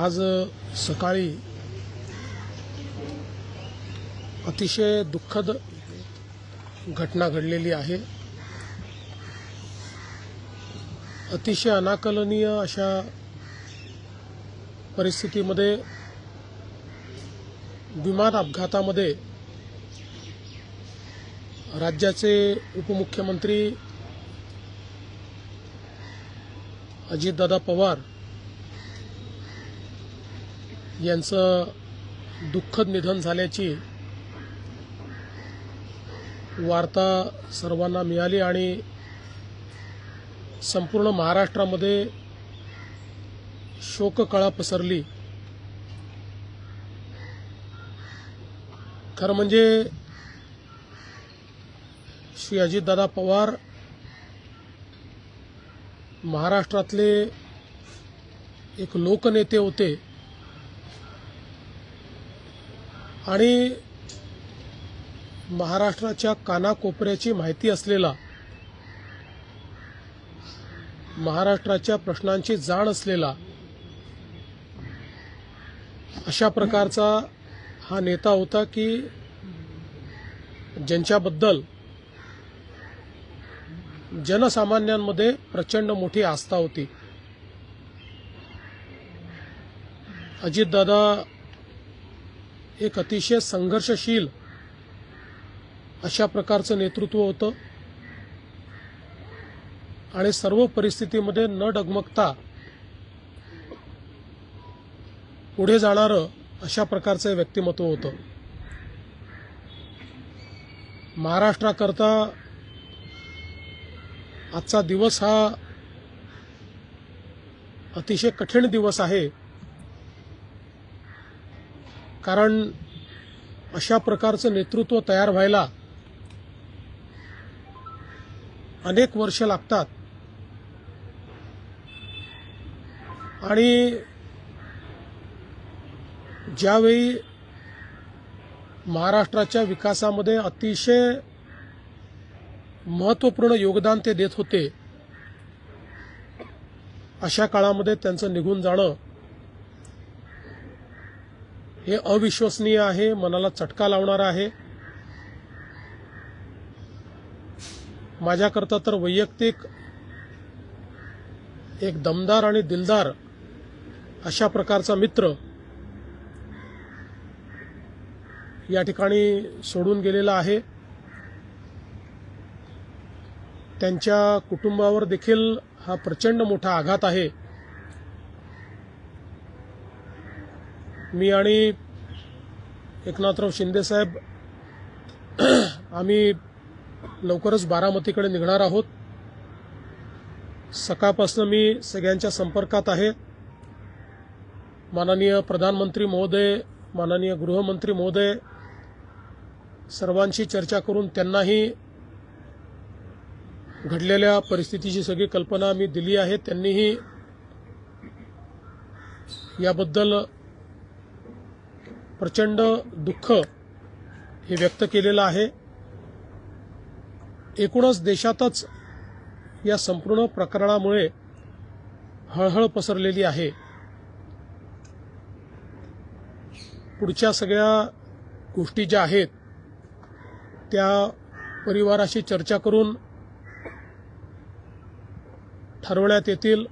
आज सकाळी अतिशय दुःखद घटना घडलेली आहे। अतिशय अनाकलनीय अशा परिस्थितीमध्ये विमान अपघातामध्ये राज्याचे उपमुख्यमंत्री अजितदादा पवार यांचं दुःखद निधन झाल्याची वार्ता सर्वांना मिळाली आणि संपूर्ण महाराष्ट्रामध्ये शोककळा पसरली। खरं म्हणजे श्री अजितदादा पवार महाराष्ट्रातले एक लोकनेते होते आणि महाराष्ट्राच्या कानाकोपऱ्याची माहिती असलेला, महाराष्ट्राच्या प्रश्नांची जाण असलेला अशा प्रकारचा हा नेता होता की ज्यांच्याबद्दल जनसामान्यांमध्ये प्रचंड मोठी आस्था होती। अजितदादा एक अतिशय संघर्षशील अशा प्रकारचं नेतृत्व होतं आणि सर्व परिस्थितीमध्ये न डगमगता पुढे जाणारं अशा प्रकारचं व्यक्तिमत्व होतं। महाराष्ट्राकरता आजचा दिवस हा अतिशय कठीण दिवस आहे, कारण अशा प्रकारचं नेतृत्व तयार व्हायला अनेक वर्ष लागतात आणि ज्यावेळी महाराष्ट्राच्या विकासामध्ये अतिशय महत्त्वपूर्ण योगदान ते देत होते, अशा काळामध्ये त्यांचं निघून जाणं हे अविश्वसनीय आहे, मनाला चटका लावणारं आहे। माझ्याकरता तर वैयक्तिक एक दमदार आणि दिलदार अशा प्रकारचा मित्र या ठिकाणी सोडून गेलेला आहे। त्यांच्या कुटुंबावर देखील हा प्रचंड मोठा आघात आहे। मी आणि एकनाथराव शिंदे साहेब आम्ही लवकरच बारामतीकडे निघणार आहोत। सकाळपासून मी सगळ्यांच्या संपर्कात आहे। माननीय प्रधानमंत्री महोदय, माननीय गृहमंत्री महोदय सर्वांशी चर्चा करून त्यांनाही घडलेल्या परिस्थितीची सगळी कल्पना मी दिली आहे। त्यांनीही याबद्दल प्रचंड दुःख हे व्यक्त केलेलं आहे। एकूणच देशातच या संपूर्ण प्रकरणामुळे हळहळ पसरलेली आहे। पुढच्या सगळ्या गोष्टी ज्या आहेत त्या परिवाराशी चर्चा करून ठरवण्यात येतील।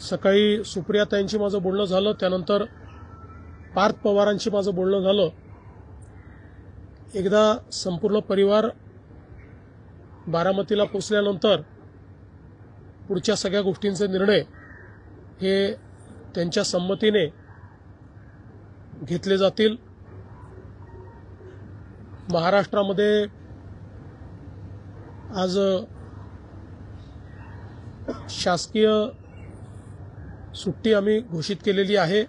सकाळी सुप्रियाताईंशी माझं बोलणं झालं, त्यानंतर पार्थ पवारांशी माझं बोलणं झालं। एकदा संपूर्ण परिवार बारामतीला पोहोचल्यानंतर पुढच्या सगळ्या गोष्टींचे निर्णय हे त्यांच्या संमतीने घेतले जातील। महाराष्ट्रामध्ये आज शासकीय सुट्टी आम्ही घोषित केलेली आहे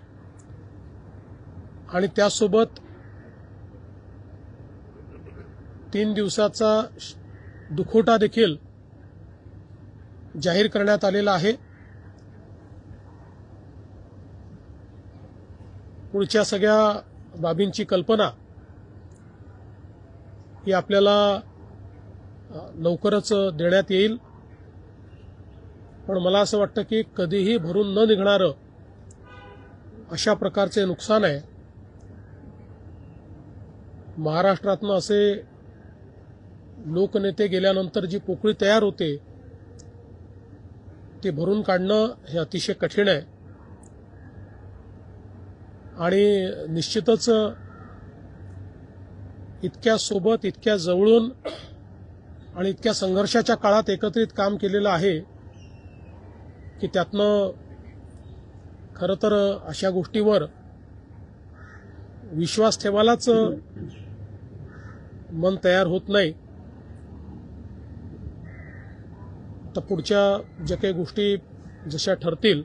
आणि त्यासोबत 3 दिवसाचा दुखवटा देखील जाहीर करण्यात आलेला आहे। पुढच्या सगळ्या बाबींची कल्पना ही आपल्याला लवकरच देण्यात येईल। पण मला असं वाटतं की कधीही भरून न निघणारं अशा प्रकारचे नुकसान आहे. महाराष्ट्रातनं असे लोकनेते गेल्यानंतर जी पोकळी तयार होते ते भरून काढणं हे अतिशय कठीण आहे. आणि निश्चितच इतक्या सोबत, इतक्या जवळून आणि इतक्या संघर्षाच्या काळात एकत्रित काम केलेलं आहे की त्यातनं खरं तर अशा गोष्टीवर विश्वास ठेवायलाच मन तयार होत नाही. तर पुढच्या ज्या काही गोष्टी जशा ठरतील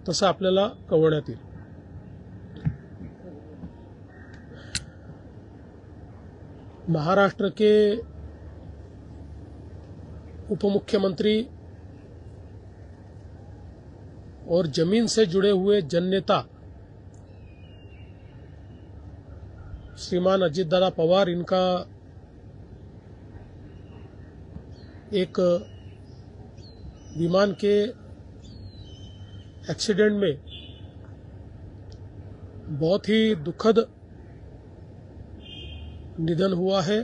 तसं आपल्याला कळवण्यात येईल. महाराष्ट्र के उपमुख्यमंत्री और जमीन से जुड़े हुए जननेता श्रीमान अजितदादा पवार, इनका एक विमान के एक्सीडेंट में बहुत ही दुखद निधन हुआ है.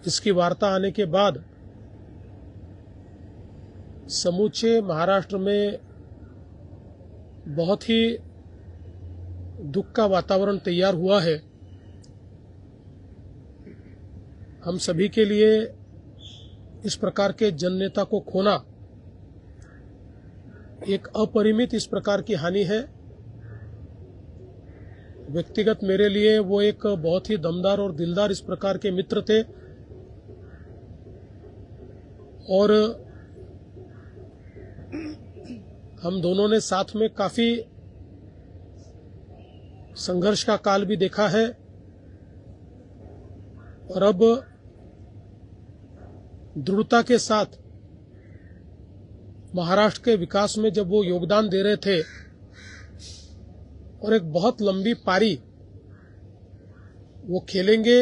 इसकी वार्ता आने के बाद समूचे महाराष्ट्र में बहुत ही दुख का वातावरण तैयार हुआ है. हम सभी के लिए इस प्रकार के जननेता को खोना एक अपरिमित इस प्रकार की हानि है. व्यक्तिगत मेरे लिए वो एक बहुत ही दमदार और दिलदार इस प्रकार के मित्र थे और हम दोनों ने साथ में काफी संघर्ष का काल भी देखा है और अब दृढ़ता के साथ महाराष्ट्र के विकास में जब वो योगदान दे रहे थे और एक बहुत लंबी पारी वो खेलेंगे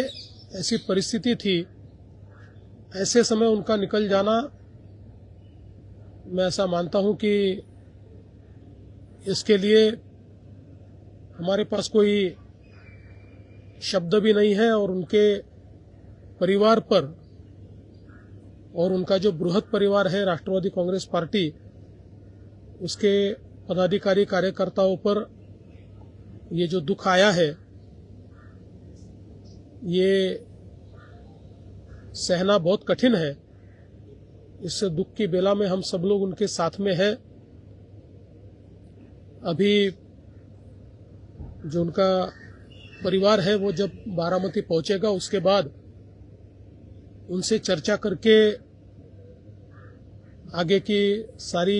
ऐसी परिस्थिति थी, ऐसे समय उनका निकल जाना, मैं ऐसा मानता हूं कि इसके लिए हमारे पास कोई शब्द भी नहीं है और उनके परिवार पर और उनका जो बृहद परिवार है राष्ट्रवादी कांग्रेस पार्टी, उसके पदाधिकारी कार्यकर्ताओं पर ये जो दुख आया है ये सहना बहुत कठिन है. इस दुख की बेला में हम सब लोग उनके साथ में हैं. अभी जो उनका परिवार है वो जब बारामती पहुंचेगा उसके बाद उनसे चर्चा करके आगे की सारी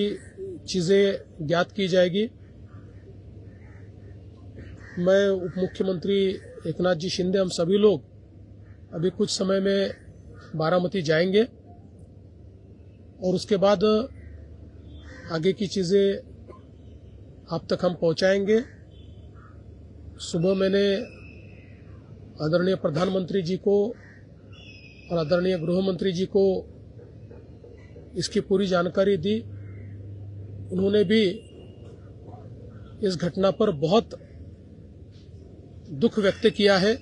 चीजें ज्ञात की जाएगी. मैं उप मुख्यमंत्री एकनाथ जी शिंदे, हम सभी लोग अभी कुछ समय में बारामती जाएंगे और उसके बाद आगे की चीजें आप तक हम पहुंचाएंगे. सुबह मैंने आदरणीय प्रधानमंत्री जी को और आदरणीय गृह मंत्री जी को इसकी पूरी जानकारी दी. उन्होंने भी इस घटना पर बहुत दुख व्यक्त किया है.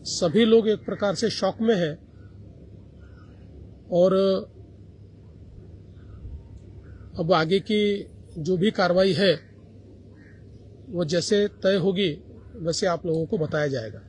सभी लोग एक प्रकार से शॉक में हैं और अब आगे की जो भी कार्रवाई है वो जैसे तय होगी वैसे आप लोगों को बताया जाएगा.